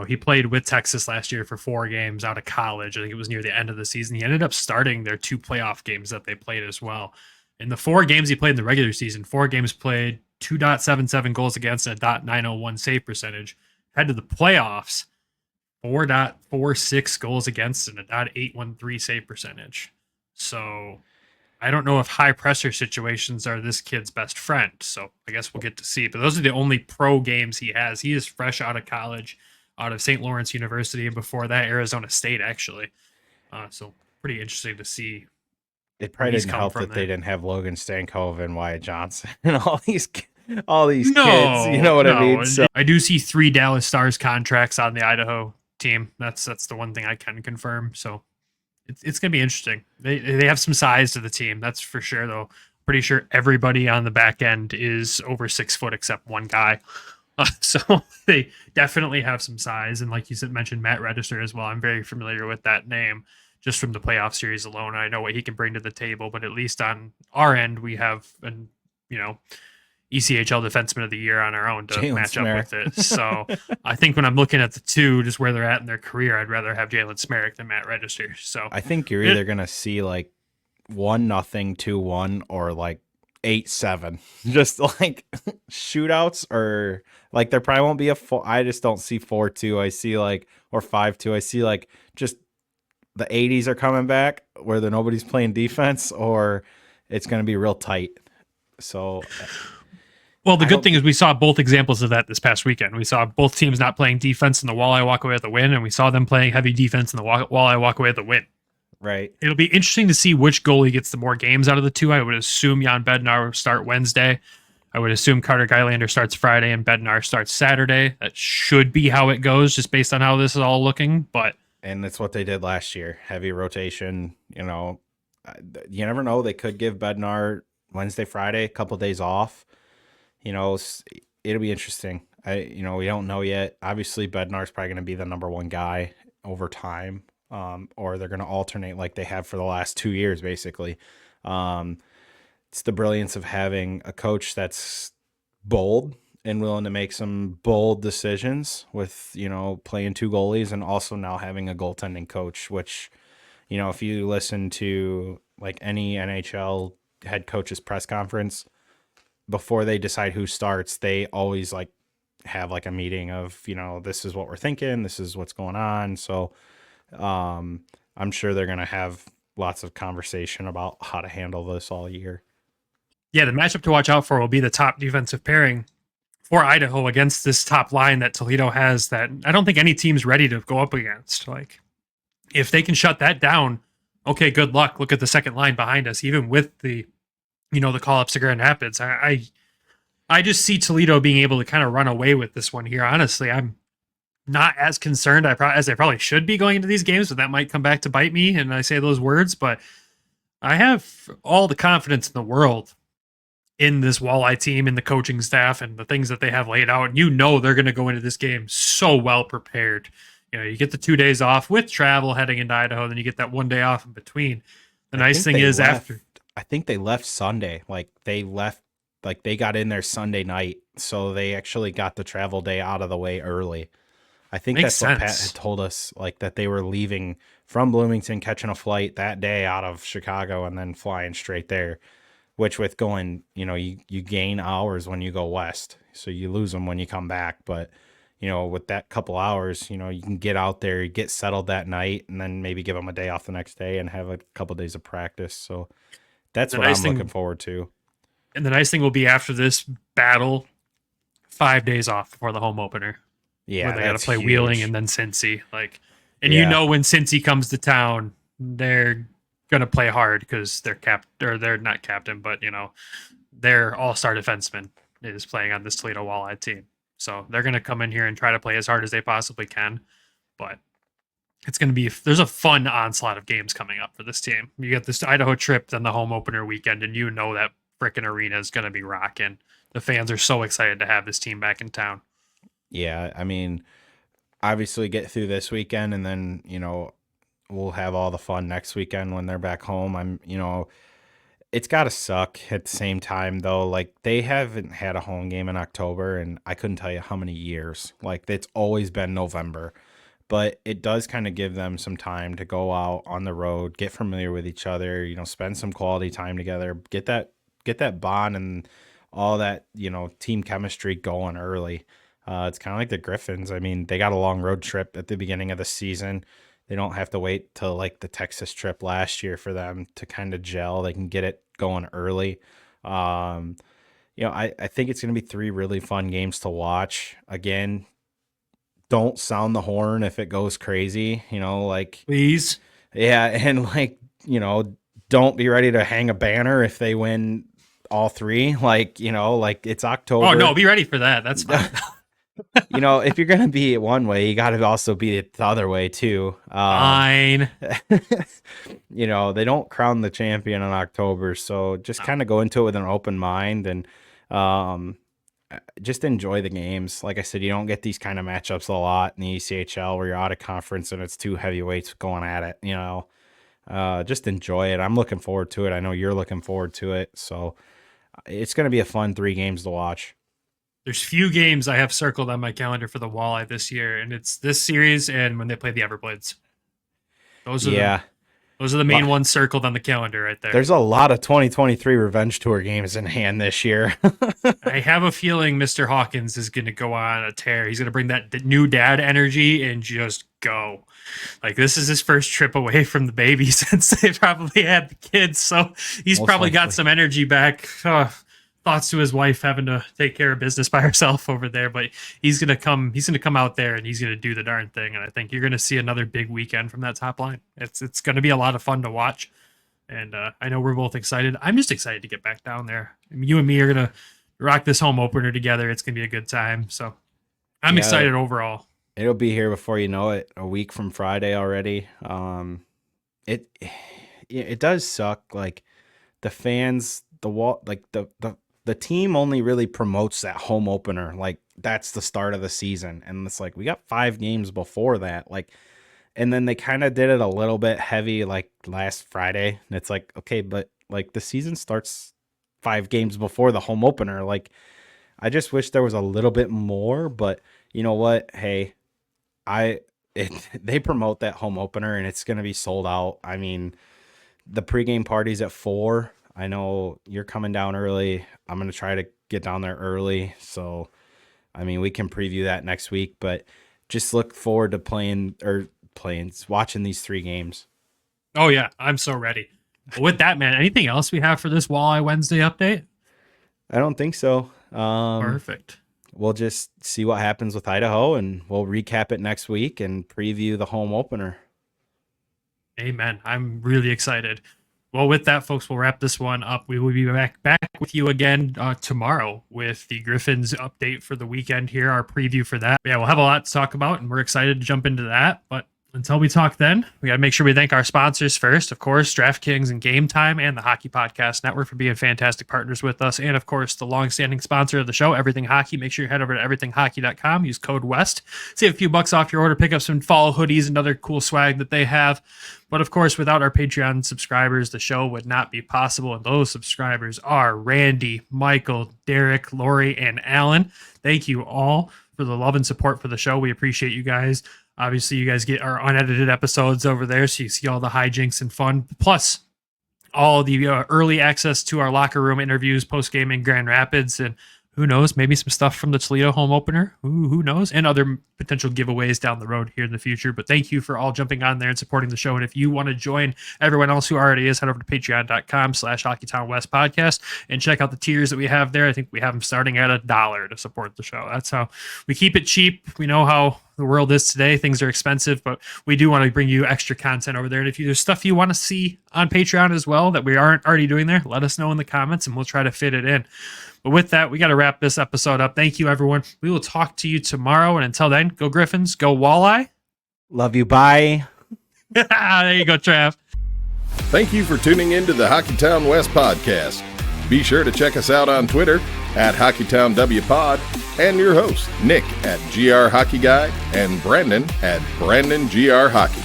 He played with Texas last year for 4 games out of college. I think it was near the end of the season. He ended up starting their 2 playoff games that they played as well. In the 4 games he played in the regular season, 4 games played, 2.77 goals against and a .901 save percentage. Head to the playoffs, 4.46 goals against and a .813 save percentage. So I don't know if high pressure situations are this kid's best friend. So I guess we'll get to see. But those are the only pro games he has. He is fresh out of college, out of St. Lawrence University, and before that, Arizona State, actually. So pretty interesting to see. It probably didn't help that they didn't have Logan Stankova and Wyatt Johnson and all these kids. You know what I mean? So I do see 3 Dallas Stars contracts on the Idaho team. That's the one thing I can confirm. So it's going to be interesting. They have some size to the team. That's for sure, though. Pretty sure everybody on the back end is over 6 foot except one guy. So they definitely have some size. And like you said, mentioned Matt Register as well. I'm very familiar with that name just from the playoff series alone. I know what he can bring to the table, but at least on our end, we have ECHL Defenseman of the Year on our own to match up with it. So I think when I'm looking at the 2, just where they're at in their career, I'd rather have Jalen Smerrick than Matt Register. So I think you're either going to see like 1-0, 2-1, or like 8-7, just like shootouts, or like there probably won't be I just don't see 4-2. I see like, or 5-2. I see like just the 80s are coming back where nobody's playing defense, or it's going to be real tight. So, well, the good thing is we saw both examples of that this past weekend. We saw both teams not playing defense and the Walleye walk away with the win, and we saw them playing heavy defense and the Walleye walk away with the win. Right. It'll be interesting to see which goalie gets the more games out of the two. I would assume Jan Bednar will start Wednesday. I would assume Carter Gylander starts Friday and Bednar starts Saturday. That should be how it goes, just based on how this is all looking. And that's what they did last year. Heavy rotation. You you never know. They could give Bednar Wednesday, Friday, a couple of days off. It'll be interesting. We don't know yet. Obviously, Bednar's probably going to be the number one guy over time, or they're going to alternate like they have for the last 2 years, basically. It's the brilliance of having a coach that's bold and willing to make some bold decisions with, playing two goalies, and also now having a goaltending coach, which, if you listen to like any NHL head coach's press conference, before they decide who starts, they always like have like a meeting of, this is what we're thinking, this is what's going on. So I'm sure they're going to have lots of conversation about how to handle this all year. Yeah, the matchup to watch out for will be the top defensive pairing for Idaho against this top line that Toledo has that I don't think any team's ready to go up against. Like, if they can shut that down, okay, good luck. Look at the second line behind us, even with the the call-ups to Grand Rapids. I just see Toledo being able to kind of run away with this one here. Honestly, I'm not as concerned as I probably should be going into these games, but that might come back to bite me, and I say those words, but I have all the confidence in the world in this Walleye team, in the coaching staff, and the things that they have laid out. And they're going to go into this game so well prepared. You get the 2 days off with travel heading into Idaho, then you get that 1 day off in between. The nice thing is I think they left Sunday. They got in there Sunday night, so they actually got the travel day out of the way early. I think Makes that's what sense. Pat had told us, that they were leaving from Bloomington, catching a flight that day out of Chicago, and then flying straight there, which with going, you gain hours when you go west, so you lose them when you come back. But, with that couple hours, you can get out there, get settled that night, and then maybe give them a day off the next day and have a couple days of practice. So that's what I'm looking forward to. And the nice thing will be after this battle, 5 days off before the home opener. Yeah, where they got to play huge. Wheeling and then Cincy. When Cincy comes to town, they're gonna play hard because they're not captain, but their all-star defenseman is playing on this Toledo Walleye team. So they're gonna come in here and try to play as hard as they possibly can. But it's gonna be there's a fun onslaught of games coming up for this team. You get this Idaho trip, then the home opener weekend, and that frickin' arena is gonna be rocking. The fans are so excited to have this team back in town. Yeah, I mean, obviously get through this weekend, and then, we'll have all the fun next weekend when they're back home. It's got to suck at the same time, though. They haven't had a home game in October, and I couldn't tell you how many years. It's always been November. But it does kind of give them some time to go out on the road, get familiar with each other, spend some quality time together, get that bond and all that, team chemistry going early. It's kind of like the Griffins. I mean, they got a long road trip at the beginning of the season. They don't have to wait till the Texas trip last year for them to kind of gel. They can get it going early. I think it's going to be 3 really fun games to watch. Again, don't sound the horn if it goes crazy, Please. Yeah, and don't be ready to hang a banner if they win all 3. It's October. Oh no, be ready for that. That's fine. If you're gonna be it one way, you got to also be it the other way too. Fine. They don't crown the champion in October, so just kind of go into it with an open mind and just enjoy the games. Like I said, you don't get these kind of matchups a lot in the ECHL where you're out of conference and it's 2 heavyweights going at it. Just enjoy it. I'm looking forward to it. I know you're looking forward to it, so it's going to be a fun 3 games to watch. There's few games I have circled on my calendar for the Walleye this year, and it's this series and when they play the Everblades. Those are the main ones circled on the calendar right there. There's a lot of 2023 Revenge Tour games in hand this year. I have a feeling Mr. Hawkins is going to go on a tear. He's going to bring that new dad energy and just go. Like, this is his first trip away from the baby since they probably had the kids. So he's Most probably likely. got some energy back. Thoughts to his wife having to take care of business by herself over there, but he's going to come out there and he's going to do the darn thing. And I think you're going to see another big weekend from that top line. It's going to be a lot of fun to watch. And I know we're both excited. I'm just excited to get back down there. I mean, you and me are going to rock this home opener together. It's going to be a good time. So I'm excited overall. It'll be here before you know it, a week from Friday already. It does suck. Like, the fans, the team only really promotes that home opener. Like, that's the start of the season. And it's like, we got 5 games before that. Like, and then they kind of did it a little bit heavy, like last Friday. And it's like, okay, but like the season starts 5 games before the home opener. Like, I just wish there was a little bit more, but you know what? Hey, they promote that home opener and it's going to be sold out. I mean, the pregame party's at 4. I know you're coming down early. I'm going to try to get down there early. So, I mean, we can preview that next week, but just look forward to watching these 3 games. Oh yeah. I'm so ready. With that, man, anything else we have for this Walleye Wednesday update? I don't think so. Perfect. We'll just see what happens with Idaho and we'll recap it next week and preview the home opener. Amen. I'm really excited. Well, with that, folks, we'll wrap this one up. We will be back with you again tomorrow with the Griffins update for the weekend here, our preview for that. Yeah, we'll have a lot to talk about, and we're excited to jump into that. But until we talk then, we got to make sure we thank our sponsors first. Of course, DraftKings and Game Time and the Hockey Podcast Network for being fantastic partners with us. And, of course, the longstanding sponsor of the show, Everything Hockey. Make sure you head over to everythinghockey.com. Use code WEST. Save a few bucks off your order. Pick up some fall hoodies and other cool swag that they have. But, of course, without our Patreon subscribers, the show would not be possible. And those subscribers are Randy, Michael, Derek, Lori, and Alan. Thank you all for the love and support for the show. We appreciate you guys. Obviously, you guys get our unedited episodes over there, so you see all the hijinks and fun. Plus, all the early access to our locker room interviews, post-game in Grand Rapids, and who knows, maybe some stuff from the Toledo home opener. Who knows? And other potential giveaways down the road here in the future. But thank you for all jumping on there and supporting the show. And if you want to join everyone else who already is, head over to patreon.com/Hockeytown West Podcast and check out the tiers that we have there. I think we have them starting at $1 to support the show. That's how we keep it cheap. We know how the world is today. Things are expensive, but we do want to bring you extra content over there. And if there's stuff you want to see on Patreon as well that we aren't already doing there, let us know in the comments and we'll try to fit it in. But with that, we got to wrap this episode up. Thank you, everyone. We will talk to you tomorrow. And until then, go Griffins, go Walleye. Love you. Bye. There you go, Trav. Thank you for tuning in to the Hockeytown West Podcast. Be sure to check us out on Twitter at HockeytownWPod and your host, Nick at GR Hockey Guy and Brandon at BrandonGR Hockey.